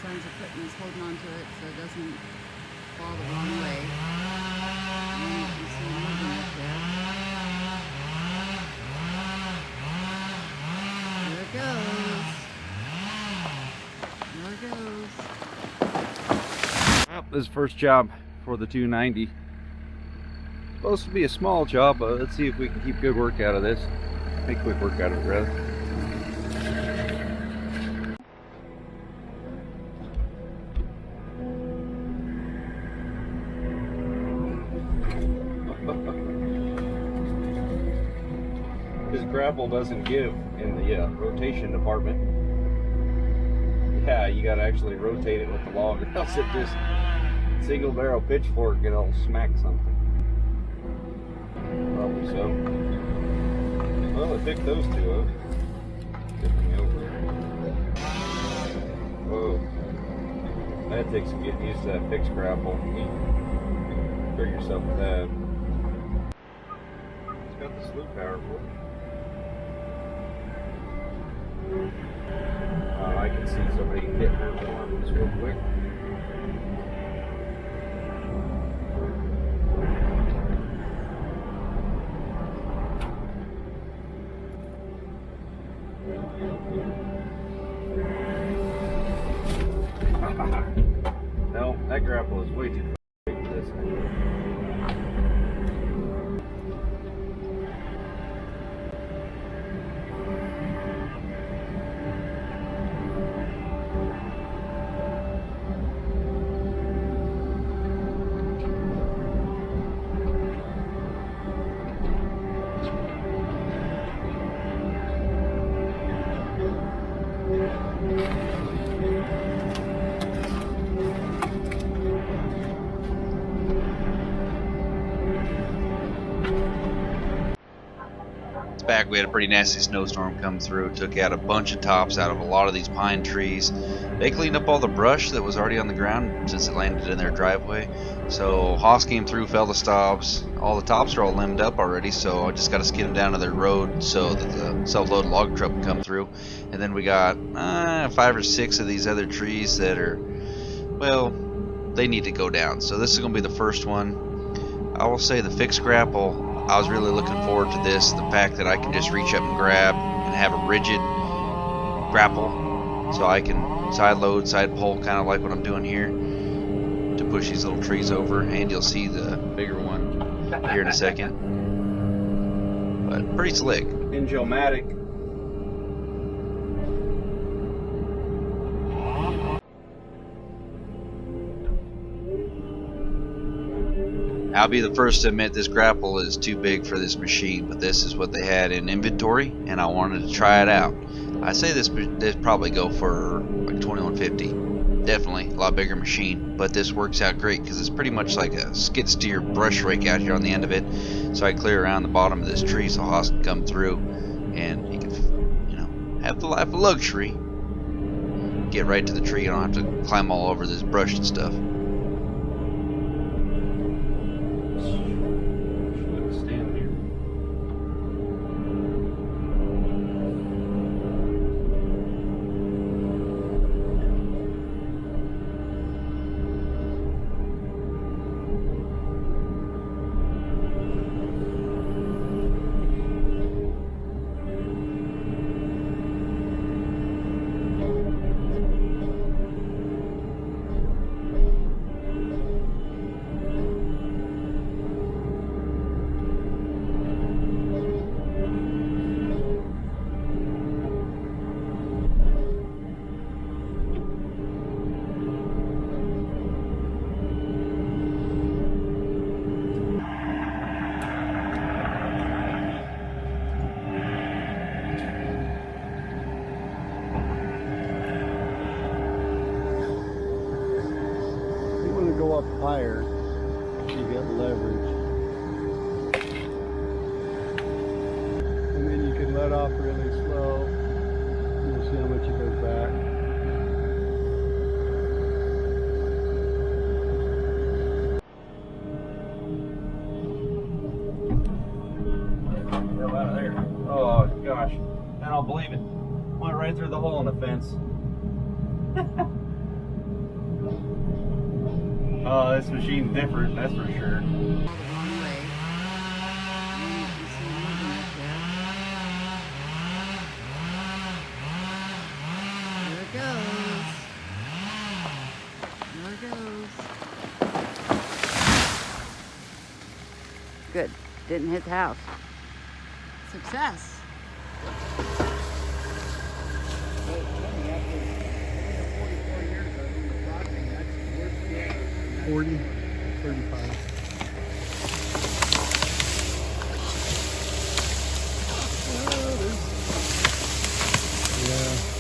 son's equipment is holding on to it so it doesn't fall the wrong way. And you can see him moving up there. There it goes. There it goes. Well, this is first job for the 290. Supposed to be a small job, but let's see if we can keep good work out of this. Make quick work out of it, rather. This grapple doesn't give in the rotation department. Yeah, you gotta actually rotate it with the log, or else it just single barrel pitchfork and it'll smack something. Probably so. Well, I picked those two up. Tip me over. Whoa. That takes some getting used to that fixed grapple. Figure yourself with that. It's got the slew power for it. I can see somebody hitting her arms real quick. No, that grapple is way too big for this thing. Back, we had a pretty nasty snowstorm come through, took out a bunch of tops out of a lot of these pine trees. They cleaned up all the brush that was already on the ground since it landed in their driveway. So Haas came through, fell the stops. All the tops are all limbed up already, so I just got to skid them down to their road so that the self-load log truck can come through. And then we got 5 or 6 of these other trees that are, well, they need to go down. So this is going to be the first one. I will say the fixed grapple, I was really looking forward to this. The fact that I can just reach up and grab and have a rigid grapple so I can side load, side pull, kind of like what I'm doing here to push these little trees over. And you'll see the bigger one here in a second. But pretty slick. Injomatic. I'll be the first to admit this grapple is too big for this machine, but this is what they had in inventory, and I wanted to try it out. I say this probably go for like $21.50. Definitely a lot bigger machine, but this works out great because it's pretty much like a skid steer brush rake out here on the end of it. So I clear around the bottom of this tree so Haas can come through, and he can, you know, have the life of luxury. Get right to the tree. You don't have to climb all over this brush and stuff. Go up higher, you get leverage, and then you can let off really slow. You'll see how much it goes back. Get out of there. Oh gosh, I don't believe it. Went right through the hole in the fence. Oh, this machine's different, that's for sure. All the wrong way. And you can see moving up there. There it goes. There it goes. Good. Didn't hit the house. Success. 40, 35. Yeah.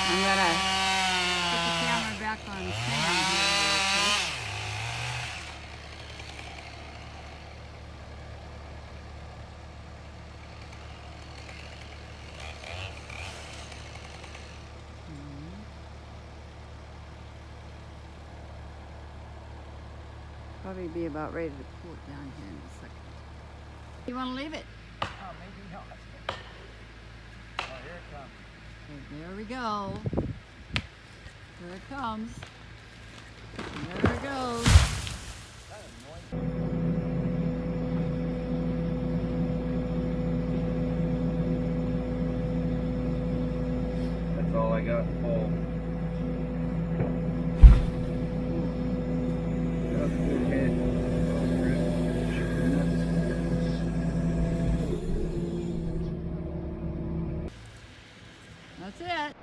I'm gonna put the camera back on Sam here real quick. Probably be about ready to pull it down here in a second. You want to leave it? Oh, maybe not. Oh, here it comes. Okay, there we go. Here it comes. There it goes. That's all I got to pull. That's it.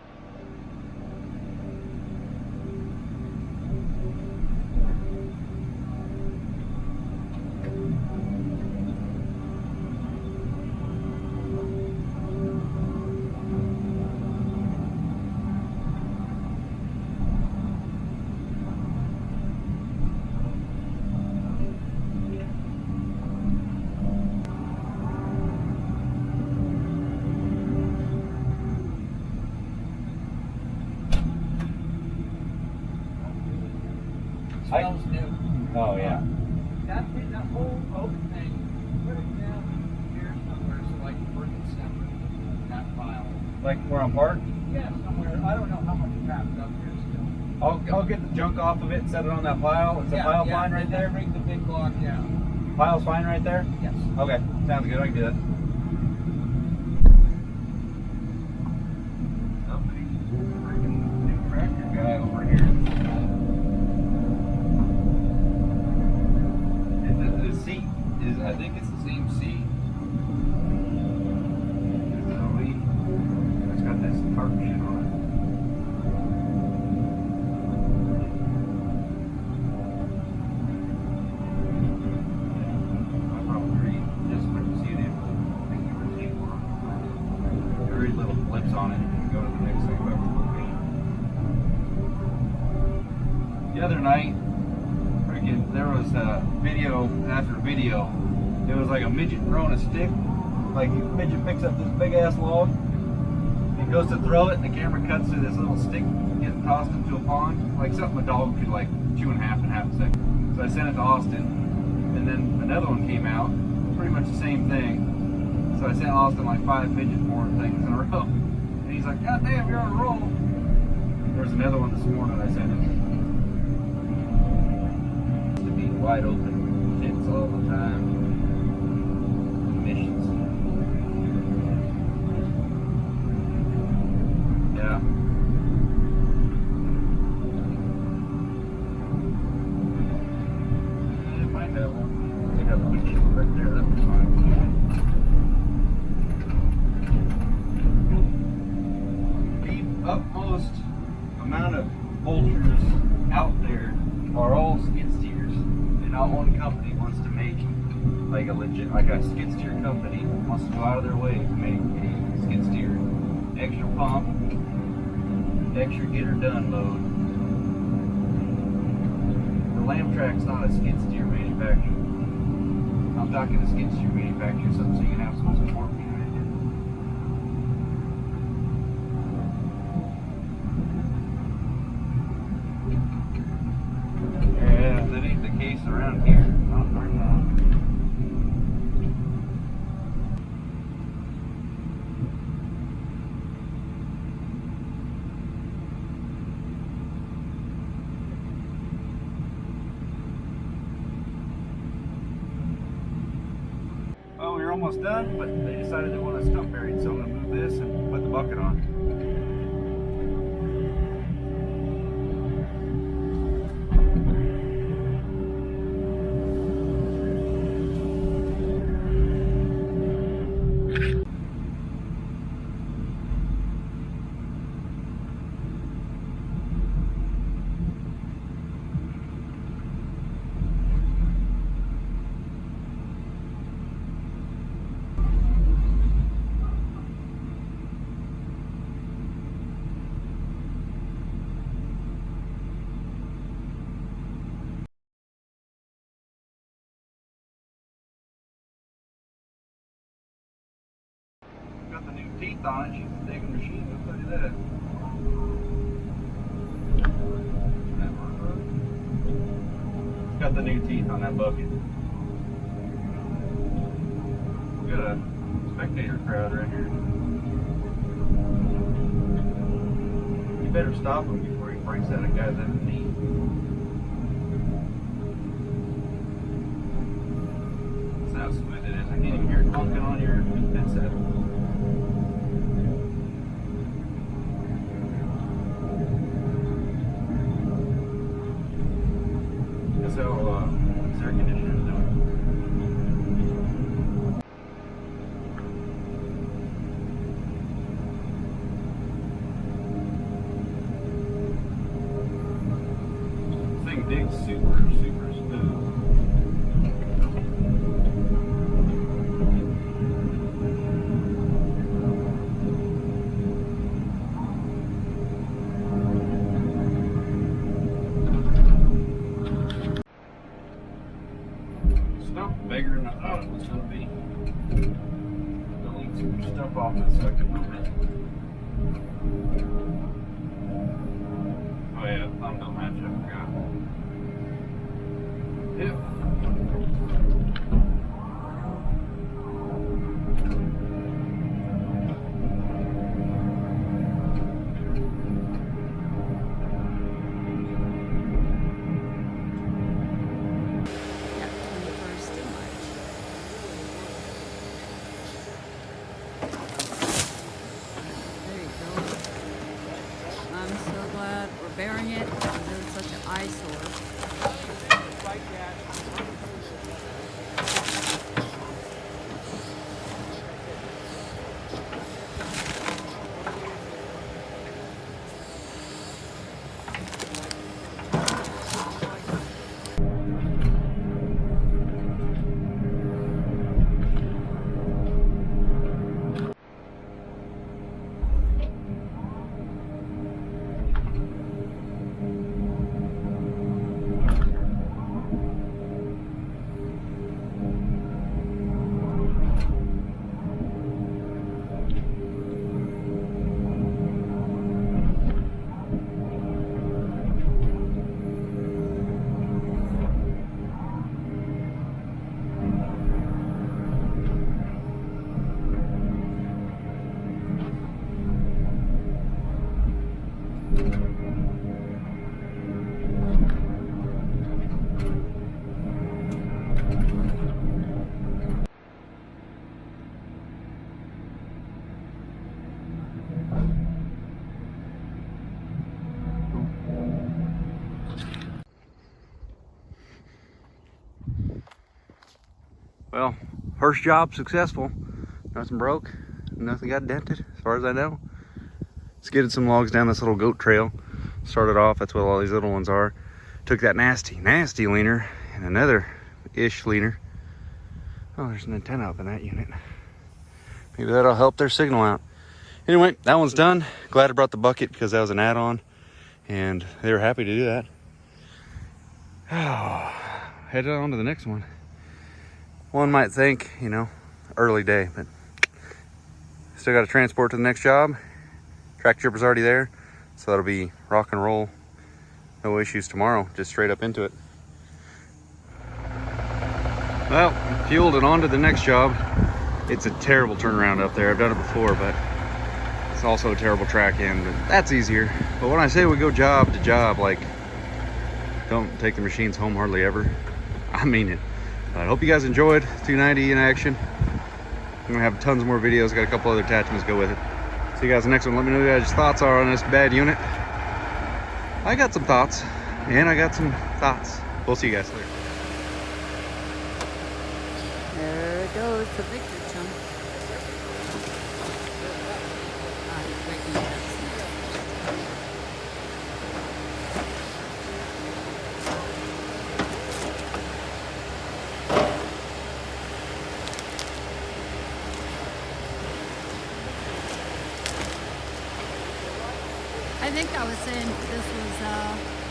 Smells new. Oh yeah. That whole oak thing, put it down here somewhere so I can bring it separate. That file. Like where I'm parked? Yeah, somewhere. I don't know how much crap's up here still. I'll get the junk off of it and set it on that pile. Is the pile fine right and then there? bring the big block down. Pile's fine right there? Yes. Okay, sounds good. I can do that. Somebody's freaking new tractor guy over here. The seat is, I think it's the same seat. It's got this tarp shit on it. The other night, freaking, there was a video after video. It was like a midget throwing a stick. Like, a midget picks up this big ass log and goes to throw it, and the camera cuts to this little stick getting tossed into a pond. Like something a dog could like chew in half a second. So I sent it to Austin, and then another one came out, pretty much the same thing. So I sent Austin like 5 midget porn things in a row. And he's like, God damn, you're on a roll. There's another one this morning I sent him. To be wide open, hits all the time. Missions. Yeah. It might have one. They got the windshield right there, that'd be fine. The utmost amount of vultures out there are all skid steers, and not one company wants to make like a legit, like a skid steer company wants to go out of their way to make a skid steer extra pump, extra get her done mode. The Lamb Track's not a skid steer manufacturer. I'm talking a skid steer manufacturer, something so you can have some support behind it. Yeah, that ain't the case around here. Not very long. Well, we were almost done, but they decided they want a stump buried, so I'm going to move this and put the bucket on. Got the new teeth on it. She's a big machine. I'll tell you that. It's got the new teeth on that bucket. We got a spectator crowd right here. You better stop him before he breaks out a guy's knee. That's how smooth it is. I can't even hear it clunking on your headset. That's how this air conditioner is doing. This thing digs super smooth. Stump bigger than I thought it was going to be. Delete some stuff off this second moment. Oh yeah, the thumb don't match, I forgot. Yep. Yeah, 21st of March. There you go. I'm so glad we're burying it because it was such an eyesore. Well, first job successful. Nothing broke, nothing got dented, as far as I know. Skidded some logs down this little goat trail. Started off, that's what all these little ones are. Took that nasty leaner and another ish leaner. Oh, there's an antenna up in that unit. Maybe that'll help their signal out. Anyway, that one's done. Glad I brought the bucket because that was an add-on and they were happy to do that. Oh, headed on to the next one. One might think, you know, early day, but still got to transport to the next job. Track chipper's already there, so that'll be rock and roll. No issues tomorrow, just straight up into it. Well, fueled and on to the next job. It's a terrible turnaround up there. I've done it before, but it's also a terrible track in, but that's easier. But when I say we go job to job, like, don't take the machines home hardly ever, I mean it. I hope you guys enjoyed 290 in action. I'm gonna have tons more videos. Got a couple other attachments to go with it. See you guys in the next one. Let me know what you guys' thoughts are on this bad unit. I got some thoughts, and I got some thoughts. We'll see you guys later. There it goes, the victory chunk. I think I was saying this was